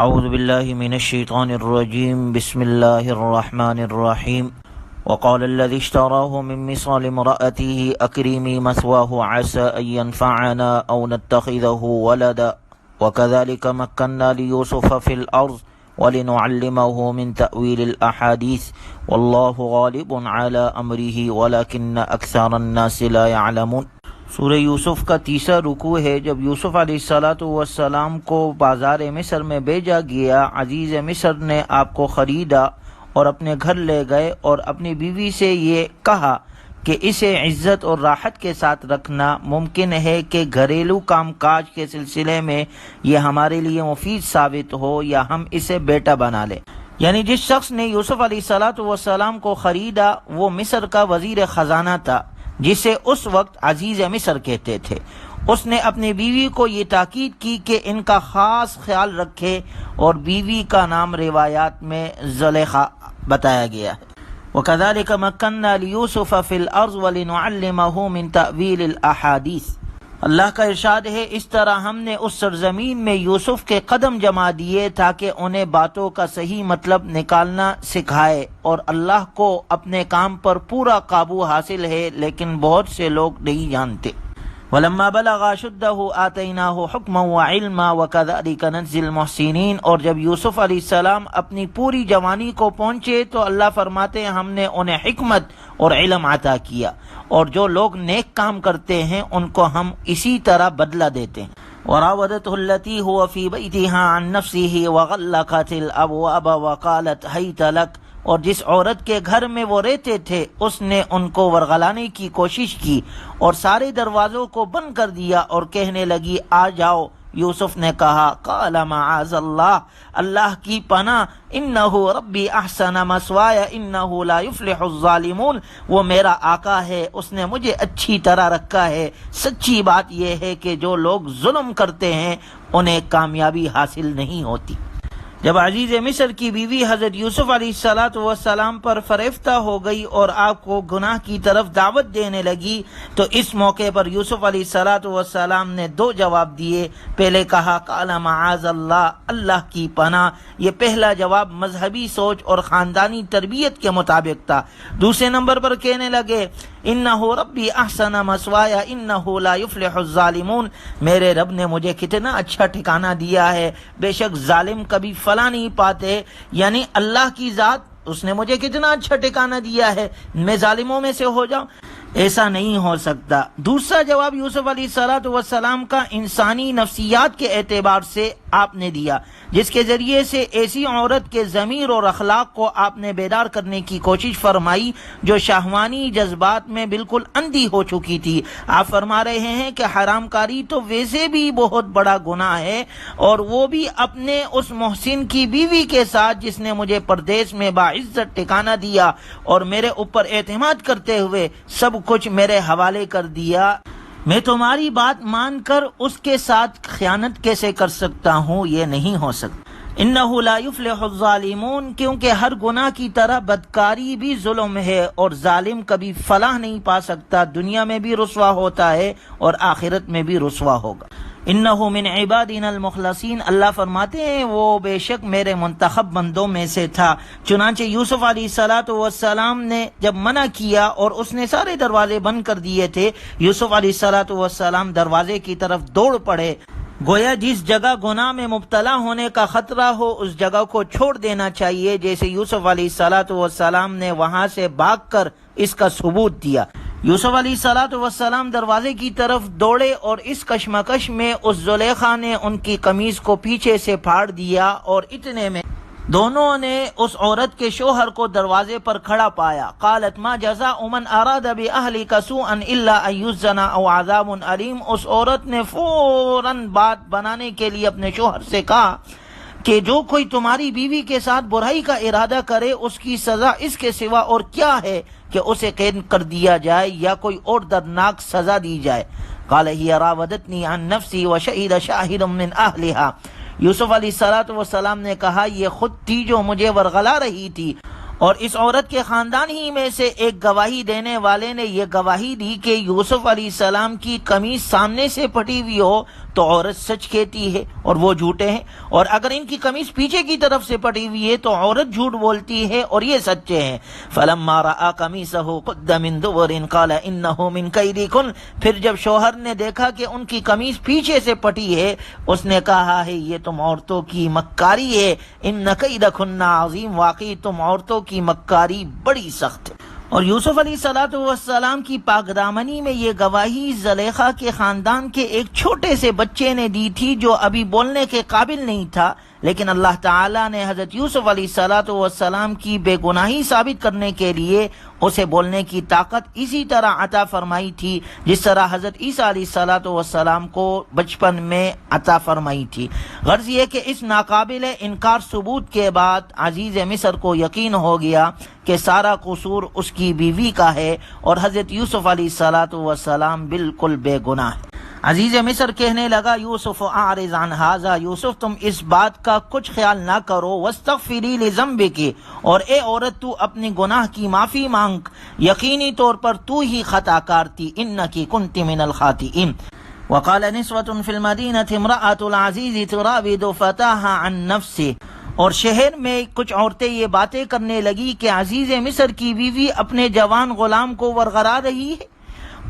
اعوذ باللہ من الشیطان الرجیم بسم اللہ الرحمن الرحیم وقال الذي اشتراه من مصر لامرأته أكرمي مثواه عسى أن ينفعنا أو نتخذه ولدا وكذلك مكنا ليوسف في الأرض ولنعلمه من تأويل الأحاديث والله غالب على أمره ولكن أكثر الناس لا يعلمون۔ سورہ یوسف کا تیسرا رکوع ہے۔ جب یوسف علیہ السلام کو بازار مصر میں بھیجا گیا، عزیز مصر نے آپ کو خریدا اور اپنے گھر لے گئے اور اپنی بیوی سے یہ کہا کہ اسے عزت اور راحت کے ساتھ رکھنا۔ ممکن ہے کہ گھریلو کام کاج کے سلسلے میں یہ ہمارے لیے مفید ثابت ہو یا ہم اسے بیٹا بنا لیں۔ یعنی جس شخص نے یوسف علیہ السلام کو خریدا وہ مصر کا وزیر خزانہ تھا، جسے اس وقت عزیز مصر کہتے تھے۔ اس نے اپنی بیوی کو یہ تاکید کی کہ ان کا خاص خیال رکھے، اور بیوی کا نام روایات میں زلیخا بتایا گیا ہے۔ وَكَذَلِكَ مَكَّنَّا لِيُوسُفَ فِي الْأَرْضِ وَلِنُعَلِّمَهُ مِن تَأْوِيلِ الْأَحَادِيثِ۔ اللہ کا ارشاد ہے، اس طرح ہم نے اس سرزمین میں یوسف کے قدم جما دیے تاکہ انہیں باتوں کا صحیح مطلب نکالنا سکھائے، اور اللہ کو اپنے کام پر پورا قابو حاصل ہے، لیکن بہت سے لوگ نہیں جانتے۔ وَلَمَّا بَلَغَ أَشُدَّهُ آتَيْنَاهُ حُكْمًا وَعِلْمًا وَكَذَلِكَ نَجْزِي الْمُحْسِنِينَ۔ اور جب یوسف علیہ السلام اپنی پوری جوانی کو پہنچے تو اللہ فرماتے ہیں ہم نے انہیں حکمت اور علم عطا کیا، اور جو لوگ نیک کام کرتے ہیں ان کو ہم اسی طرح بدلہ دیتے ہیں۔ وراودته التي هو في بيتها عن نفسه وغلقت الابواب وقالت هيت لك۔ اور جس عورت کے گھر میں وہ رہتے تھے اس نے ان کو ورغلانے کی کوشش کی اور سارے دروازوں کو بند کر دیا اور کہنے لگی آ جاؤ۔ یوسف نے کہا قال معاذ اللہ، اللہ کی پناہ، انہ ربی احسن مثوایا انہ لا یفلح الظالمون، وہ میرا آقا ہے، اس نے مجھے اچھی طرح رکھا ہے۔ سچی بات یہ ہے کہ جو لوگ ظلم کرتے ہیں انہیں کامیابی حاصل نہیں ہوتی۔ جب عزیز مصر کی بیوی حضرت یوسف علیہ السلام پر فریفتہ ہو گئی اور آپ کو گناہ کی طرف دعوت دینے لگی تو اس موقع پر یوسف علیہ السلام نے دو جواب دیے۔ پہلے کہا قال معاذ اللہ، اللہ کی پناہ۔ یہ پہلا جواب مذہبی سوچ اور خاندانی تربیت کے مطابق تھا۔ دوسرے نمبر پر کہنے لگے انہ ربی احسن مثوایا انہ لا یفلح الظالمون، میرے رب نے مجھے کتنا اچھا ٹھکانہ دیا ہے، بے شک ظالم کبھی فلا نہیں پاتے۔ یعنی اللہ کی ذات، اس نے مجھے کتنا اچھا ٹھکانہ دیا ہے، میں ظالموں میں سے ہو جاؤں؟ ایسا نہیں ہو سکتا۔ دوسرا جواب یوسف علیہ السلام کا انسانی نفسیات کے اعتبار سے آپ نے دیا، جس کے ذریعے سے ایسی عورت کے ضمیر اور اخلاق کو آپ نے بیدار کرنے کی کوشش فرمائی جو شہوانی جذبات میں بالکل اندھی ہو چکی تھی۔ آپ فرما رہے ہیں کہ حرام کاری تو ویسے بھی بہت بڑا گناہ ہے، اور وہ بھی اپنے اس محسن کی بیوی کے ساتھ جس نے مجھے پردیس میں باعزت ٹھکانہ دیا اور میرے اوپر اعتماد کرتے ہوئے سب کچھ میرے حوالے کر دیا، میں تمہاری بات مان کر اس کے ساتھ خیانت کیسے کر سکتا ہوں؟ یہ نہیں ہو سکتا۔ انہ لا یفلح الظالمون، کیونکہ ہر گناہ کی طرح بدکاری بھی ظلم ہے، اور ظالم کبھی فلاح نہیں پا سکتا، دنیا میں بھی رسوا ہوتا ہے اور آخرت میں بھی رسوا ہوگا۔ انہ من عبادنا المخلصین، اللہ فرماتے ہیں وہ بے شک میرے منتخب بندوں میں سے تھا۔ چنانچہ یوسف علیہ السلام نے جب منع کیا اور اس نے سارے دروازے بند کر دیے تھے، یوسف علیہ السلام دروازے کی طرف دوڑ پڑے۔ گویا جس جگہ گناہ میں مبتلا ہونے کا خطرہ ہو اس جگہ کو چھوڑ دینا چاہیے، جیسے یوسف علیہ السلام نے وہاں سے بھاگ کر اس کا ثبوت دیا۔ یوسف علیہ السلام دروازے کی طرف دوڑے اور اس کشمکش میں اس زلیخا نے ان کی قمیص کو پیچھے سے پھاڑ دیا، اور اتنے میں دونوں نے اس عورت کے شوہر کو دروازے پر کھڑا پایا۔ قالت ما جزاء من اراد باہلک سوءا الا ان یسجن او عذاب علیم، اس عورت نے فوراً بات بنانے کے لیے اپنے شوہر سے کہا کہ جو کوئی تمہاری بیوی کے ساتھ برائی کا ارادہ کرے اس کی سزا اس کے سوا اور کیا ہے کہ اسے قید کر دیا جائے یا کوئی اور دردناک سزا دی جائے۔ قال ہی راودتنی عن نفسی وشہد شاہد من اہلہا، یوسف علیہ السلام نے کہا یہ خود تھی جو مجھے ورغلا رہی تھی، اور اس عورت کے خاندان ہی میں سے ایک گواہی دینے والے نے یہ گواہی دی کہ یوسف علیہ السلام کی قمیص سامنے سے پھٹی ہوئی ہو تو عورت سچ کہتی ہے اور وہ جھوٹے ہیں، اور اگر ان کی قمیص پیچھے کی طرف سے پھٹی ہوئی ہے تو عورت جھوٹ بولتی ہے اور یہ سچے ہیں۔ فلما رأى قمیصه قد من دبر قال انه من کیدکن، پھر جب شوہر نے دیکھا کہ ان کی قمیص پیچھے سے پھٹی ہے، اس نے کہا ہے یہ تم عورتوں کی مکاری ہے، ان کیدکن عظیم، واقعی تم عورتوں کی مکاری بڑی سخت ہے۔ اور یوسف علیہ السلام کی پاک دامنی میں یہ گواہی زلیخا کے خاندان کے ایک چھوٹے سے بچے نے دی تھی جو ابھی بولنے کے قابل نہیں تھا، لیکن اللہ تعالیٰ نے حضرت یوسف علیہ السلام کی بے گناہی ثابت کرنے کے لیے اسے بولنے کی طاقت اسی طرح عطا فرمائی تھی جس طرح حضرت عیسیٰ علیہ السلام کو بچپن میں عطا فرمائی تھی۔ غرض یہ کہ اس ناقابل انکار ثبوت کے بعد عزیز مصر کو یقین ہو گیا کہ سارا قصور اس کی بیوی کا ہے اور حضرت یوسف علیہ السلام بالکل بے گناہ ہے۔ عزیز مصر کہنے لگا یوسف اعرض عن ھذا، یوسف تم اس بات کا کچھ خیال نہ کرو، واستغفری لذنبک، اور اے عورت تو اپنی گناہ کی معافی مانگ، یقینی طور پر تو ہی خطا کار تھی، انکی کنت من الخاطئین۔ وقال نسوة في المدینة امرأة العزیز تراود فتاها عن نفسه، اور شہر میں کچھ عورتیں یہ باتیں کرنے لگی کہ عزیز مصر کی بیوی اپنے جوان غلام کو ورغرا رہی ہے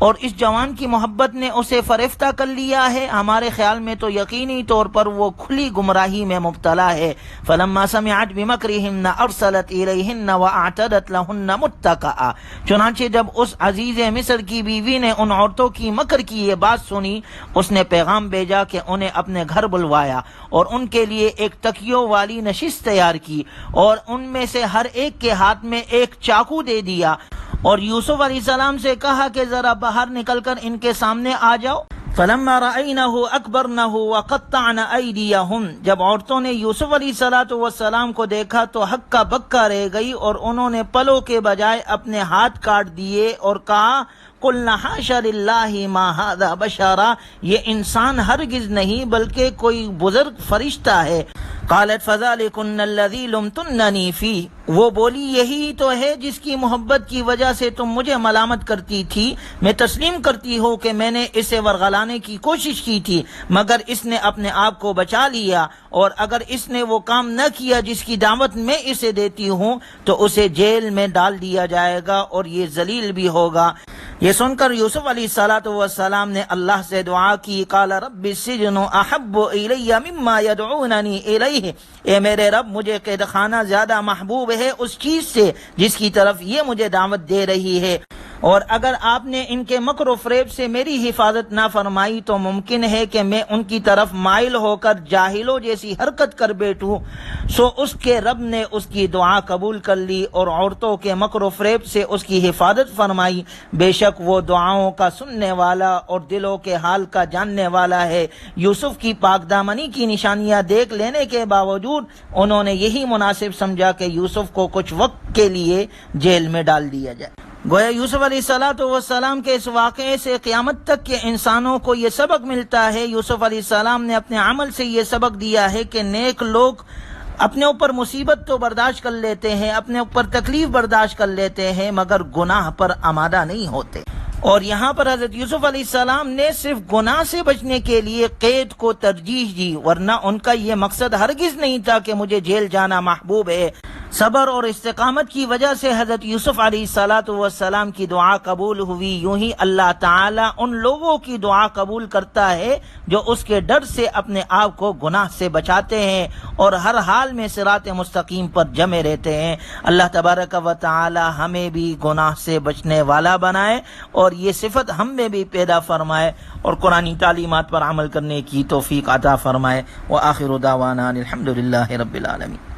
اور اس جوان کی محبت نے اسے فریفتہ کر لیا ہے، ہمارے خیال میں تو یقینی طور پر وہ کھلی گمراہی میں مبتلا ہے۔ فلما سمعت بمکرہن ارسلت الیہن واعتدت لہن متکئا، چنانچہ جب اس عزیز مصر کی بیوی نے ان عورتوں کی مکر کی یہ بات سنی، اس نے پیغام بھیجا کہ انہیں اپنے گھر بلوایا اور ان کے لیے ایک تکیوں والی نشست تیار کی اور ان میں سے ہر ایک کے ہاتھ میں ایک چاقو دے دیا اور یوسف علیہ السلام سے کہا کہ ذرا باہر نکل کر ان کے سامنے آ جاؤ۔ فلما رأینہ اکبرنہ وقطعن ایدیہن، جب عورتوں نے یوسف علیہ السلام کو دیکھا تو ہکا بکا رہ گئی اور انہوں نے پلوں کے بجائے اپنے ہاتھ کاٹ دیے اور کہا قلنا حاشا للہ ما ھذا بشرا، یہ انسان ہرگز نہیں بلکہ کوئی بزرگ فرشتہ ہے۔ قالت فذلکن الذی لمتننی فیہ، وہ بولی یہی تو ہے جس کی محبت کی وجہ سے تم مجھے ملامت کرتی تھی، میں تسلیم کرتی ہوں کہ میں نے اسے ورغلانے کی کوشش کی تھی مگر اس نے اپنے آپ کو بچا لیا، اور اگر اس نے وہ کام نہ کیا جس کی دعوت میں اسے دیتی ہوں تو اسے جیل میں ڈال دیا جائے گا اور یہ ذلیل بھی ہوگا۔ یہ سن کر یوسف علیہ السلام نے اللہ سے دعا کی، قال رب السجن احب الی مما یدعوننی الیہ، اے میرے رب مجھے قید خانہ زیادہ محبوب ہے اس چیز سے جس کی طرف یہ مجھے دعوت دے رہی ہے، اور اگر آپ نے ان کے مکر و فریب سے میری حفاظت نہ فرمائی تو ممکن ہے کہ میں ان کی طرف مائل ہو کر جاہلوں جیسی حرکت کر بیٹھوں۔ سو اس کے رب نے اس کی دعا قبول کر لی اور عورتوں کے مکر و فریب سے اس کی حفاظت فرمائی، بے شک وہ دعاؤں کا سننے والا اور دلوں کے حال کا جاننے والا ہے۔ یوسف کی پاک دامنی کی نشانیاں دیکھ لینے کے باوجود انہوں نے یہی مناسب سمجھا کہ یوسف کو کچھ وقت کے لیے جیل میں ڈال دیا جائے۔ گویا یوسف علیہ السلام کے اس واقعے سے قیامت تک کے انسانوں کو یہ سبق ملتا ہے۔ یوسف علیہ السلام نے اپنے عمل سے یہ سبق دیا ہے کہ نیک لوگ اپنے اوپر مصیبت تو برداشت کر لیتے ہیں، اپنے اوپر تکلیف برداشت کر لیتے ہیں، مگر گناہ پر آمادہ نہیں ہوتے۔ اور یہاں پر حضرت یوسف علیہ السلام نے صرف گناہ سے بچنے کے لیے قید کو ترجیح دی، ورنہ ان کا یہ مقصد ہرگز نہیں تھا کہ مجھے جیل جانا محبوب ہے۔ صبر اور استقامت کی وجہ سے حضرت یوسف علیہ السلام کی دعا قبول ہوئی۔ یوں ہی اللہ تعالیٰ ان لوگوں کی دعا قبول کرتا ہے جو اس کے ڈر سے اپنے آپ کو گناہ سے بچاتے ہیں اور ہر حال میں صراط مستقیم پر جمے رہتے ہیں۔ اللہ تبارک و تعالی ہمیں بھی گناہ سے بچنے والا بنائے اور یہ صفت ہم میں بھی پیدا فرمائے اور قرآنی تعلیمات پر عمل کرنے کی توفیق عطا فرمائے۔ وآخر دعوانا الحمدللہ رب العالمین۔